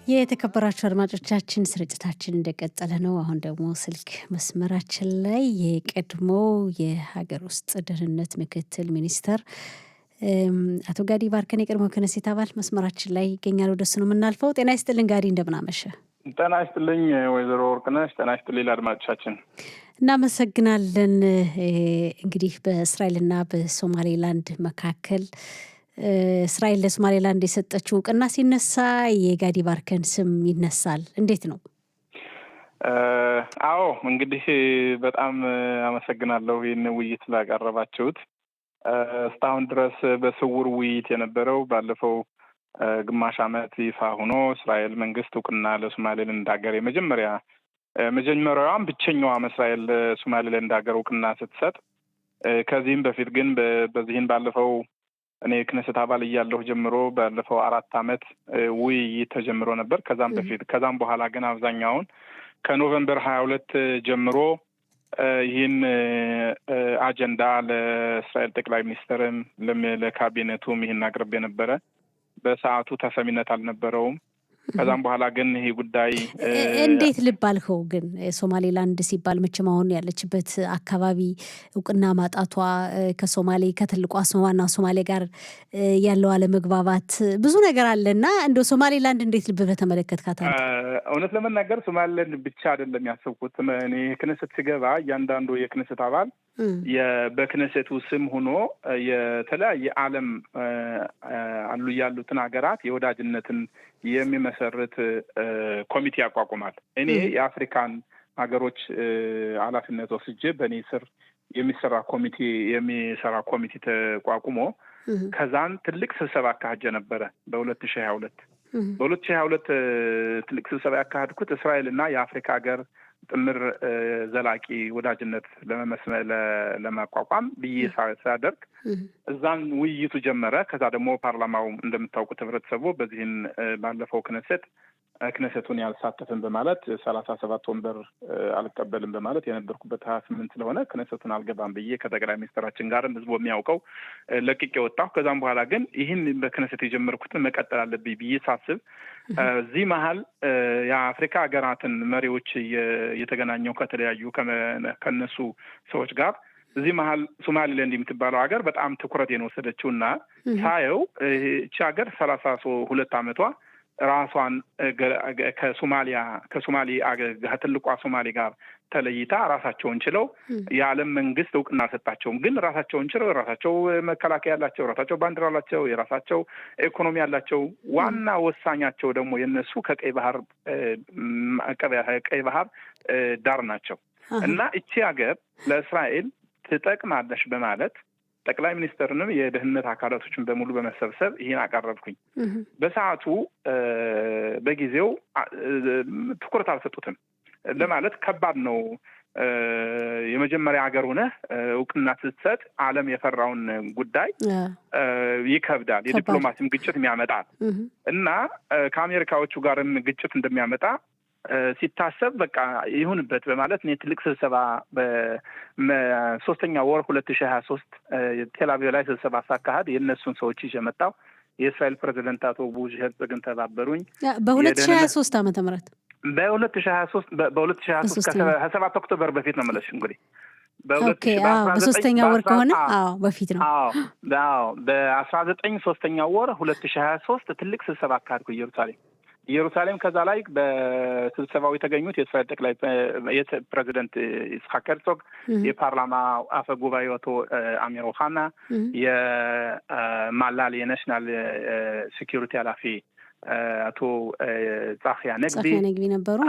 የተከበራችሁ አድማጮቻችን ስርጭታችን እንደቀጠለ ነው። አሁን ደግሞ ስልክ መስመራችን ላይ የቀድሞ የሀገር ውስጥ ደህንነት ምክትል ሚኒስተር አቶ ጋዲ ባርከን የቀድሞ ክነሴት አባል መስመራችን ላይ ይገኛል። ወደሱ ነው የምናልፈው። ጤና ይስጥልን ጋዲ፣ እንደምናመሸ። ጤና ይስጥልኝ ወይዘሮ ወርቅነሽ። ጤና ይስጥልኝ አድማጮቻችን። እናመሰግናለን። እንግዲህ በእስራኤልና በሶማሌላንድ መካከል እስራኤል ለሶማሌላንድ የሰጠችው እውቅና ሲነሳ የጋዲ ባርከን ስም ይነሳል። እንዴት ነው? አዎ እንግዲህ በጣም አመሰግናለሁ ይህን ውይይት ላቀረባችሁት። እስካሁን ድረስ በስውር ውይይት የነበረው ባለፈው ግማሽ ዓመት ይፋ ሆኖ እስራኤል መንግስት እውቅና ለሶማሌላንድ ሀገር መጀመሪያዋም ብቸኛዋም እስራኤል ለሶማሌላንድ ሀገር እውቅና ስትሰጥ፣ ከዚህም በፊት ግን በዚህን ባለፈው እኔ ክነሰት አባል እያለሁ ጀምሮ ባለፈው 4 ዓመት ውይይት ተጀምሮ ነበር። ከዛም በኋላ ግን አብዛኛውን ከኖቨምበር 22 ጀምሮ ይህን አጀንዳ ለእስራኤል ጠቅላይ ሚኒስትርም ለካቢኔቱም ይህን አቅርቤ ነበረ። በሰዓቱ ተሰሚነት አልነበረውም። ከዛም በኋላ ግን ይሄ ጉዳይ እንዴት ልብ አልከው? ግን ሶማሌላንድ ሲባል መቼም አሁን ያለችበት አካባቢ እውቅና ማጣቷ ከሶማሌ ከትልቋ ዋና ሶማሌ ጋር ያለው አለመግባባት ብዙ ነገር አለና እንደው ሶማሌላንድ እንዴት ልብ በተመለከትካት? እውነት ለመናገር ሶማሌላንድ ብቻ አይደለም ያሰብኩት። እኔ ክነሰት ስገባ እያንዳንዱ የክነሰት አባል በክነሰቱ ስም ሆኖ የተለያየ ዓለም አሉ ያሉትን ሀገራት የወዳጅነትን የሚመሰርት ኮሚቴ ያቋቁማል። እኔ የአፍሪካን ሀገሮች ኃላፊነት ወስጄ በእኔ ስር የሚሰራ ኮሚቴ ተቋቁሞ ከዛን ትልቅ ስብሰባ አካሄጀ ነበረ በ2022 ትልቅ ስብሰባ ያካሄድኩት እስራኤልና የአፍሪካ ሀገር ጥምር ዘላቂ ወዳጅነት ለማቋቋም ብዬ ሳደርግ እዛን ውይይቱ ጀመረ። ከዛ ደግሞ ፓርላማው እንደምታውቁት ህብረተሰቡ በዚህን ባለፈው ክነሰቱን ያልሳተፍን በማለት 37 ወንበር አልቀበልም በማለት የነበርኩበት 28 ስለሆነ ክነሰቱን አልገባም ብዬ ከጠቅላይ ሚኒስትራችን ጋርም ህዝቡ የሚያውቀው ለቅቄ ወጣሁ። ከዛም በኋላ ግን ይህን በክነሰት የጀመርኩትን መቀጠል አለብኝ ብዬ ሳስብ እዚህ መሀል የአፍሪካ ሀገራትን መሪዎች የተገናኘው ከተለያዩ ከነሱ ሰዎች ጋር እዚህ መሀል ሶማሌላንድ የምትባለው ሀገር በጣም ትኩረቴን ወሰደችው እና ሳየው እቺ ሀገር 32 ዓመቷ ራሷን ከትልቋ ሶማሌ ጋር ተለይታ ራሳቸውን ችለው የዓለም መንግስት እውቅና አልሰጣቸውም። ግን ራሳቸውን ችለው የራሳቸው መከላከያ ያላቸው፣ የራሳቸው ባንዲራ ያላቸው፣ የራሳቸው ኢኮኖሚ ያላቸው፣ ዋና ወሳኛቸው ደግሞ የነሱ ከቀይ ባህር ዳር ናቸው እና እቺ ሀገር ለእስራኤል ትጠቅማለች በማለት ጠቅላይ ሚኒስትርንም የደህንነት አካላቶችን በሙሉ በመሰብሰብ ይህን አቀረብኩኝ። በሰዓቱ በጊዜው ትኩረት አልሰጡትም። ለማለት ከባድ ነው። የመጀመሪያ ሀገር ሆነህ እውቅና ስትሰጥ ዓለም የፈራውን ጉዳይ ይከብዳል። የዲፕሎማሲም ግጭት የሚያመጣል እና ከአሜሪካዎቹ ጋርም ግጭት እንደሚያመጣ ሲታሰብ በቃ ይሁንበት በማለት እኔ ትልቅ ስብሰባ በ3ኛ ወር 2023 ቴልአቪቭ ላይ ስብሰባ ሳካሄድ የእነሱን ሰዎች ይዤ መጣሁ። የእስራኤል ፕሬዚደንት አቶ ቡሽ ሄርዞግን ተባበሩኝ። በ2023 ዓመተ ምህረት በ2023 ከ7 ኦክቶበር በፊት ነው የምልሽ እንግዲህ በ3ኛ ወር ከሆነ በፊት ነው። በ19 3ኛው ወር 2023 ትልቅ ስብሰባ አካሄድኩ ኢየሩሳሌም። ከዛ ላይ በስብሰባው የተገኙት የእስራኤል ጠቅላይ ፕሬዚደንት ይስሐቅ ሄርዞግ፣ የፓርላማ አፈ ጉባኤ አቶ አሚር ኦሃና፣ የማላል የናሽናል ሴኪሪቲ ኃላፊ አቶ ጻፊያ ነግቢ ነበሩ።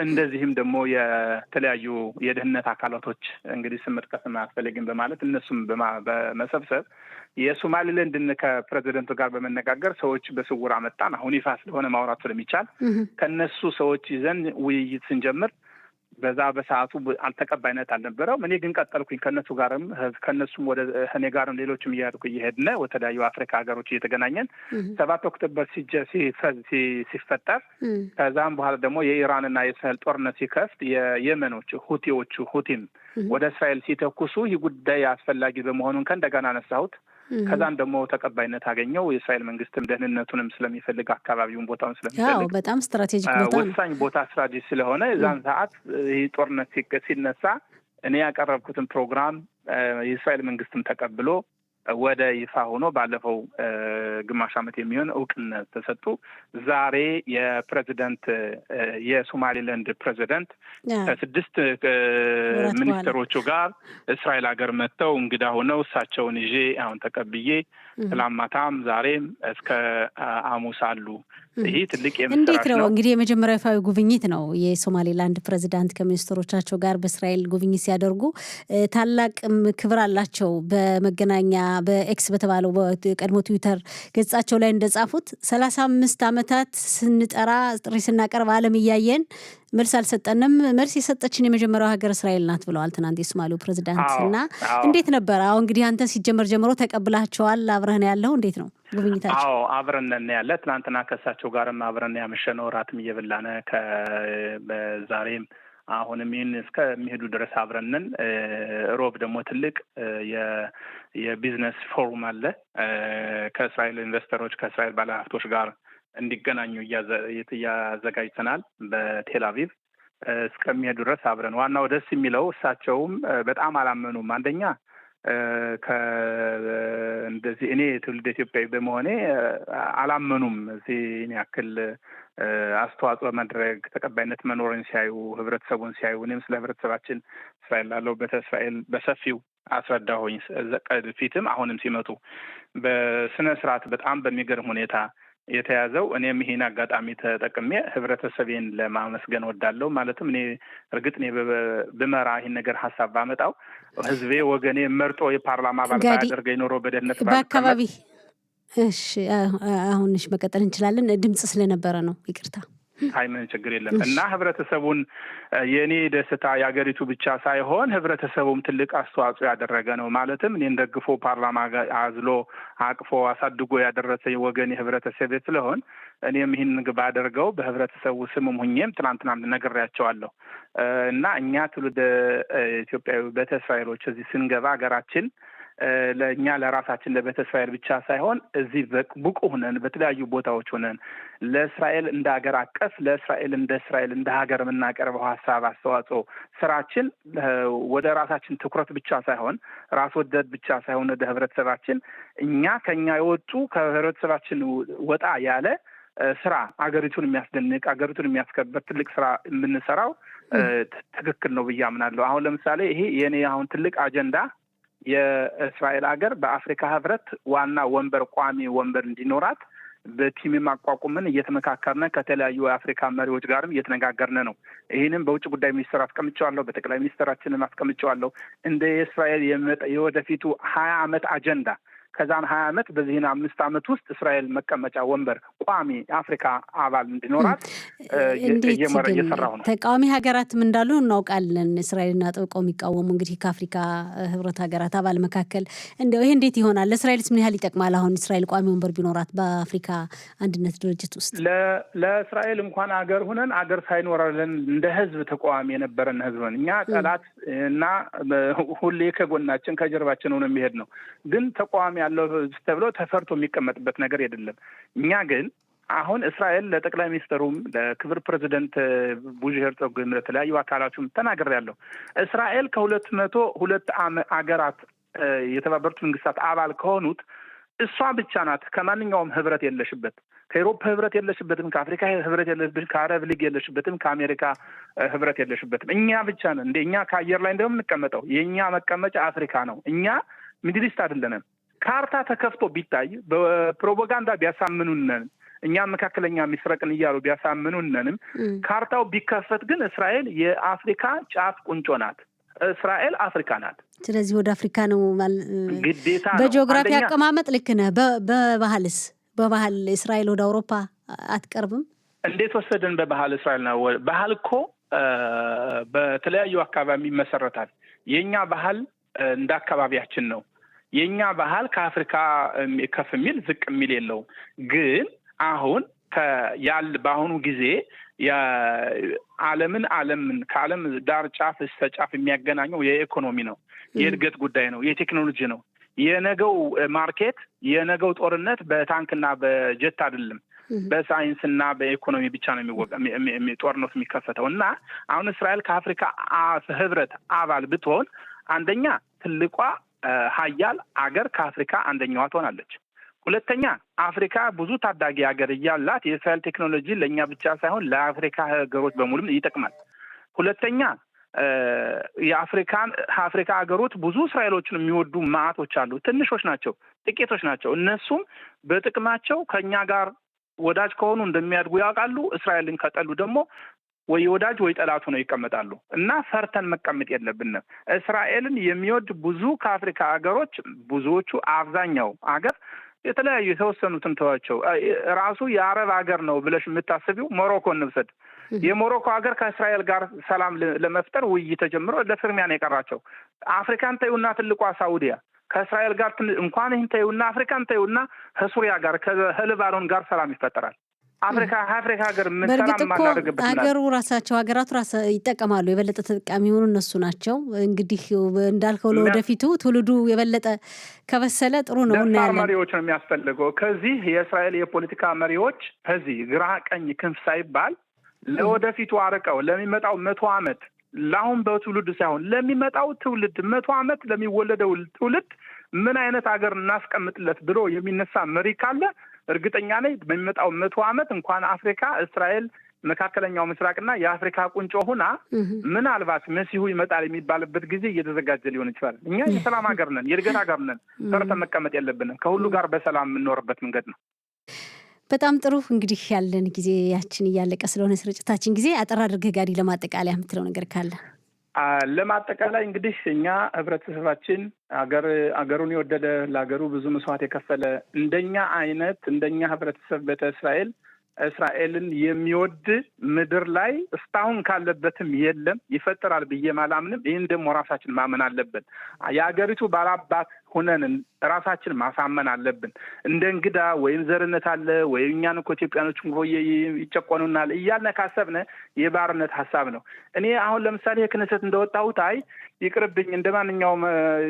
እንደዚህም ደግሞ የተለያዩ የደህንነት አካላቶች እንግዲህ ስም መጥቀስ አያስፈልግም በማለት እነሱም በመሰብሰብ የሶማሌላንድን ከፕሬዚደንቱ ጋር በመነጋገር ሰዎች በስውር አመጣን። አሁን ይፋ ስለሆነ ማውራት ስለሚቻል ከነሱ ሰዎች ይዘን ውይይት ስንጀምር በዛ በሰዓቱ አልተቀባይነት አልነበረውም። እኔ ግን ቀጠልኩኝ ከነሱም ወደ እኔ ጋርም ሌሎችም እየሄድን ወተለያዩ አፍሪካ ሀገሮች እየተገናኘን 7 ኦክቶበር ሲፈጠር ከዛም በኋላ ደግሞ የኢራንና የእስራኤል ጦርነት ሲከፍት የየመኖቹ ሁቲም ወደ እስራኤል ሲተኩሱ ይህ ጉዳይ አስፈላጊ በመሆኑን ከእንደገና አነሳሁት። ከዛን ደግሞ ተቀባይነት አገኘው። የእስራኤል መንግስትም ደህንነቱንም ስለሚፈልግ አካባቢውን ቦታውን ስለሚፈልግ በጣም ስትራቴጂክ ቦታ ነው፣ ወሳኝ ቦታ ስትራቴጂ ስለሆነ እዛን ሰዓት ይህ ጦርነት ሲነሳ እኔ ያቀረብኩትን ፕሮግራም የእስራኤል መንግስትም ተቀብሎ ወደ ይፋ ሆኖ ባለፈው ግማሽ ዓመት የሚሆን እውቅና ተሰጡ። ዛሬ የፕሬዚደንት የሶማሌላንድ ፕሬዚደንት ከ6 ሚኒስትሮቹ ጋር እስራኤል ሀገር መጥተው እንግዳ ሆነው እሳቸውን ይዤ አሁን ተቀብዬ ትላማታም ዛሬም እስከ ሐሙስ አሉ። ይሄ ትልቅ እንዴት ነው እንግዲህ የመጀመሪያው ይፋዊ ጉብኝት ነው። የሶማሌላንድ ፕሬዚዳንት ከሚኒስትሮቻቸው ጋር በእስራኤል ጉብኝት ሲያደርጉ ታላቅ ክብር አላቸው። በመገናኛ በኤክስ በተባለው በቀድሞ ትዊተር ገጻቸው ላይ እንደጻፉት 35 ዓመታት ስንጠራ ጥሪ ስናቀርብ ዓለም እያየን መልስ አልሰጠንም፣ መልስ የሰጠችን የመጀመሪያው ሀገር እስራኤል ናት ብለዋል ትናንት የሶማሌው ፕሬዚዳንት። እና እንዴት ነበር? አሁን እንግዲህ አንተ ሲጀመር ጀምሮ ተቀብላቸዋል፣ አብረህን ያለው እንዴት ነው ጉብኝታቸው? አብረን ያለ ትናንትና ከእሳቸው ጋርም አብረን ያመሸነው ራትም እየበላነ በዛሬም አሁንም ይህን እስከሚሄዱ ድረስ አብረንን። ሮብ ደግሞ ትልቅ የቢዝነስ ፎሩም አለ ከእስራኤል ኢንቨስተሮች ከእስራኤል ባለሀብቶች ጋር እንዲገናኙ እያዘጋጅተናል በቴል አቪቭ እስከሚሄዱ ድረስ አብረን። ዋናው ደስ የሚለው እሳቸውም በጣም አላመኑም። አንደኛ እንደዚህ እኔ ትውልድ ኢትዮጵያዊ በመሆኔ አላመኑም። እዚህ ያክል አስተዋጽኦ ማድረግ ተቀባይነት መኖርን ሲያዩ ህብረተሰቡን ሲያዩ እኔም ስለ ህብረተሰባችን እስራኤል ላለሁበት እስራኤል በሰፊው አስረዳሁኝ። ፊትም አሁንም ሲመጡ በስነ ስርዓት በጣም በሚገርም ሁኔታ የተያዘው። እኔም ይሄን አጋጣሚ ተጠቅሜ ህብረተሰቤን ለማመስገን ወዳለሁ። ማለትም እርግጥ እኔ ብመራ ይህን ነገር ሀሳብ ባመጣው ህዝቤ ወገኔ መርጦ የፓርላማ አባል ባያደርገኝ ኖሮ በደህንነት በአካባቢ እሺ፣ አሁን መቀጠል እንችላለን። ድምጽ ስለነበረ ነው ይቅርታ። ምን ችግር የለም። እና ህብረተሰቡን የእኔ ደስታ የአገሪቱ ብቻ ሳይሆን ህብረተሰቡም ትልቅ አስተዋጽኦ ያደረገ ነው። ማለትም እኔን ደግፎ ፓርላማ አዝሎ አቅፎ አሳድጎ ያደረሰ ወገን የህብረተሰብ ስለሆን እኔም ይህን ባደርገው በህብረተሰቡ ስምም ሁኜም ትናንትና ነግሬያቸዋለሁ። እና እኛ ትውልደ ኢትዮጵያዊ ቤተ እስራኤሎች እዚህ ስንገባ ሀገራችን ለእኛ ለራሳችን ለቤተ እስራኤል ብቻ ሳይሆን እዚህ ብቁ ሆነን በተለያዩ ቦታዎች ሆነን ለእስራኤል እንደ ሀገር አቀፍ ለእስራኤል እንደ እስራኤል እንደ ሀገር የምናቀርበው ሀሳብ አስተዋጽኦ ስራችን ወደ ራሳችን ትኩረት ብቻ ሳይሆን ራስ ወደድ ብቻ ሳይሆን ወደ ህብረተሰባችን እኛ ከኛ የወጡ ከህብረተሰባችን ወጣ ያለ ስራ አገሪቱን የሚያስደንቅ አገሪቱን የሚያስከበር ትልቅ ስራ የምንሰራው ትክክል ነው ብዬ አምናለሁ። አሁን ለምሳሌ ይሄ የኔ አሁን ትልቅ አጀንዳ የእስራኤል ሀገር በአፍሪካ ህብረት ዋና ወንበር ቋሚ ወንበር እንዲኖራት በቲም ማቋቁምን እየተመካከርነ ከተለያዩ የአፍሪካ መሪዎች ጋርም እየተነጋገርነ ነው። ይህንም በውጭ ጉዳይ ሚኒስትር አስቀምጨዋለሁ፣ በጠቅላይ ሚኒስትራችንም አስቀምጨዋለሁ። እንደ የእስራኤል የወደፊቱ 20 ዓመት አጀንዳ ከዛን 20 ዓመት በዚህን 5 ዓመት ውስጥ እስራኤል መቀመጫ ወንበር ቋሚ አፍሪካ አባል እንዲኖራት እየሰራሁ ነው። ተቃዋሚ ሀገራትም እንዳሉ እናውቃለን። እስራኤልን አጥብቀው የሚቃወሙ እንግዲህ ከአፍሪካ ህብረት ሀገራት አባል መካከል እንደው ይሄ እንዴት ይሆናል? ለእስራኤልስ ምን ያህል ይጠቅማል? አሁን እስራኤል ቋሚ ወንበር ቢኖራት በአፍሪካ አንድነት ድርጅት ውስጥ ለእስራኤል እንኳን አገር ሁነን አገር ሳይኖረልን እንደ ህዝብ ተቃዋሚ የነበረን ህዝብን እኛ ጠላት እና ሁሌ ከጎናችን ከጀርባችን ሆነ የሚሄድ ነው። ግን ተቃዋሚ ያለው ተብሎ ተፈርቶ የሚቀመጥበት ነገር አይደለም። እኛ ግን አሁን እስራኤል ለጠቅላይ ሚኒስትሩም ለክብር ፕሬዚደንት ቡሽ ሄርጾግም ለተለያዩ አካላቱም ተናግሬያለሁ። እስራኤል ከ202 አገራት የተባበሩት መንግስታት አባል ከሆኑት እሷ ብቻ ናት ከማንኛውም ህብረት የለሽበት። ከአውሮፓ ህብረት የለሽበትም፣ ከአፍሪካ ህብረት የለሽበትም፣ ከአረብ ሊግ የለሽበትም፣ ከአሜሪካ ህብረት የለሽበትም። እኛ ብቻ ነን። እኛ ከአየር ላይ እንደምንቀመጠው የእኛ መቀመጫ አፍሪካ ነው። እኛ ሚድል ኢስት አይደለንም። ካርታ ተከፍቶ ቢታይ በፕሮፓጋንዳ ቢያሳምኑነን እኛ መካከለኛ ምስራቅን እያሉ ቢያሳምኑነንም ካርታው ቢከፈት ግን እስራኤል የአፍሪካ ጫፍ ቁንጮ ናት። እስራኤል አፍሪካ ናት። ስለዚህ ወደ አፍሪካ ነው ግዴታ ነው። በጂኦግራፊ አቀማመጥ ልክ ነህ። በባህል እስራኤል ወደ አውሮፓ አትቀርብም። እንዴት ወሰደን? በባህል እስራኤል ነው። ባህል እኮ በተለያዩ አካባቢ ይመሰረታል። የኛ ባህል እንደ አካባቢያችን ነው። የኛ ባህል ከአፍሪካ ከፍ የሚል ዝቅ የሚል የለውም። ግን አሁን በአሁኑ ጊዜ ዓለምን ከዓለም ዳር ጫፍ እስከ ጫፍ የሚያገናኘው የኢኮኖሚ ነው፣ የእድገት ጉዳይ ነው፣ የቴክኖሎጂ ነው። የነገው ማርኬት የነገው ጦርነት በታንክና በጀት አይደለም፣ በሳይንስና በኢኮኖሚ ብቻ ነው ጦርነቱ የሚከፈተው። እና አሁን እስራኤል ከአፍሪካ ህብረት አባል ብትሆን አንደኛ ትልቋ ሀያል አገር ከአፍሪካ አንደኛዋ ትሆናለች። ሁለተኛ አፍሪካ ብዙ ታዳጊ ሀገር እያላት የእስራኤል ቴክኖሎጂ ለእኛ ብቻ ሳይሆን ለአፍሪካ ሀገሮች በሙሉም ይጠቅማል። ሁለተኛ የአፍሪካ ሀገሮች ብዙ እስራኤሎችን የሚወዱ ማዕቶች አሉ። ትንሾች ናቸው፣ ጥቂቶች ናቸው። እነሱም በጥቅማቸው ከእኛ ጋር ወዳጅ ከሆኑ እንደሚያድጉ ያውቃሉ። እስራኤልን ከጠሉ ደግሞ ወይ ወዳጅ ወይ ጠላቱ ነው ይቀመጣሉ። እና ፈርተን መቀመጥ የለብንም። እስራኤልን የሚወድ ብዙ ከአፍሪካ ሀገሮች ብዙዎቹ አብዛኛው ሀገር የተለያዩ የተወሰኑትን ተዋቸው ራሱ የአረብ ሀገር ነው ብለሽ የምታስቢው ሞሮኮ እንውሰድ። የሞሮኮ ሀገር ከእስራኤል ጋር ሰላም ለመፍጠር ውይይት ተጀምሮ ለፍርሚያ ነው የቀራቸው። አፍሪካን ተይውና ትልቋ ሳውዲያ ከእስራኤል ጋር እንኳን ይህን ተይውና አፍሪካን ተይውና ከሱሪያ ጋር ከሊባኖን ጋር ሰላም ይፈጠራል። አፍሪካ ሀገር ምን ሰላም ማናደርግበት ሀገሩ ሀገራቱ ይጠቀማሉ። የበለጠ ተጠቃሚ የሆኑ እነሱ ናቸው። እንግዲህ እንዳልከው ለወደፊቱ ትውልዱ የበለጠ ከበሰለ ጥሩ ነው። እናያለን። መሪዎች ነው የሚያስፈልገው። ከዚህ የእስራኤል የፖለቲካ መሪዎች ከዚህ ግራ ቀኝ ክንፍ ሳይባል ለወደፊቱ አርቀው ለሚመጣው 100 ዓመት ለአሁን በትውልድ ሳይሆን ለሚመጣው ትውልድ 100 ዓመት ለሚወለደው ትውልድ ምን አይነት ሀገር እናስቀምጥለት ብሎ የሚነሳ መሪ ካለ እርግጠኛ ነኝ በሚመጣው 100 ዓመት እንኳን አፍሪካ እስራኤል መካከለኛው ምስራቅና የአፍሪካ ቁንጮ ሆና ምናልባት መሲሁ ይመጣል የሚባልበት ጊዜ እየተዘጋጀ ሊሆን ይችላል። እኛ የሰላም ሀገር ነን፣ የእድገት ሀገር ነን። ፈርተን መቀመጥ የለብንም። ከሁሉ ጋር በሰላም የምንኖርበት መንገድ ነው። በጣም ጥሩ። እንግዲህ ያለን ጊዜያችን እያለቀ ስለሆነ ስርጭታችን ጊዜ አጠር አድርገህ ጋዲ ለማጠቃለያ የምትለው ነገር ካለ? ለማጠቃላይ እንግዲህ እኛ ህብረተሰባችን አገሩን የወደደ ለሀገሩ ብዙ መስዋዕት የከፈለ እንደኛ ህብረተሰብ ቤተ እስራኤልን የሚወድ ምድር ላይ እስካሁን ካለበትም የለም፣ ይፈጠራል ብዬ አላምንም። ይህን ደግሞ ራሳችን ማመን አለብን። የሀገሪቱ ባላባት ሁነን ራሳችን ማሳመን አለብን። እንደ እንግዳ ወይም ዘርነት አለ ወይም እኛን እኮ ኢትዮጵያኖች ይጨቆኑናል እያልን ካሰብነ የባርነት ሀሳብ ነው። እኔ አሁን ለምሳሌ የክነሰት እንደወጣሁት ይቅርብኝ እንደ ማንኛውም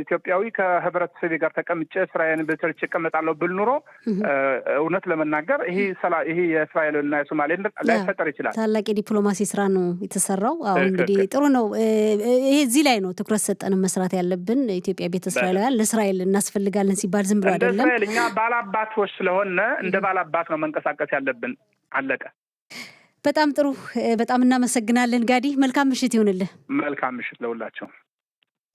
ኢትዮጵያዊ ከህብረተሰቤ ጋር ተቀምጬ እስራኤልን በቸርች እቀመጣለሁ ብል ኑሮ እውነት ለመናገር ይሄ የእስራኤልና የሶማሌ ላይፈጠር ይችላል። ታላቅ የዲፕሎማሲ ስራ ነው የተሰራው። አሁን እንግዲህ ጥሩ ነው። ይሄ እዚህ ላይ ነው ትኩረት ሰጠን መስራት ያለብን። ኢትዮጵያ ቤተ እስራኤላውያን ለእስራኤል እናስፈልጋለን ሲባል ዝም ብሎ አይደለም። እስራኤል እኛ ባላባቶች ስለሆነ እንደ ባላባት ነው መንቀሳቀስ ያለብን። አለቀ። በጣም ጥሩ። በጣም እናመሰግናለን ጋዲ። መልካም ምሽት ይሁንልህ። መልካም ምሽት ለሁላቸው።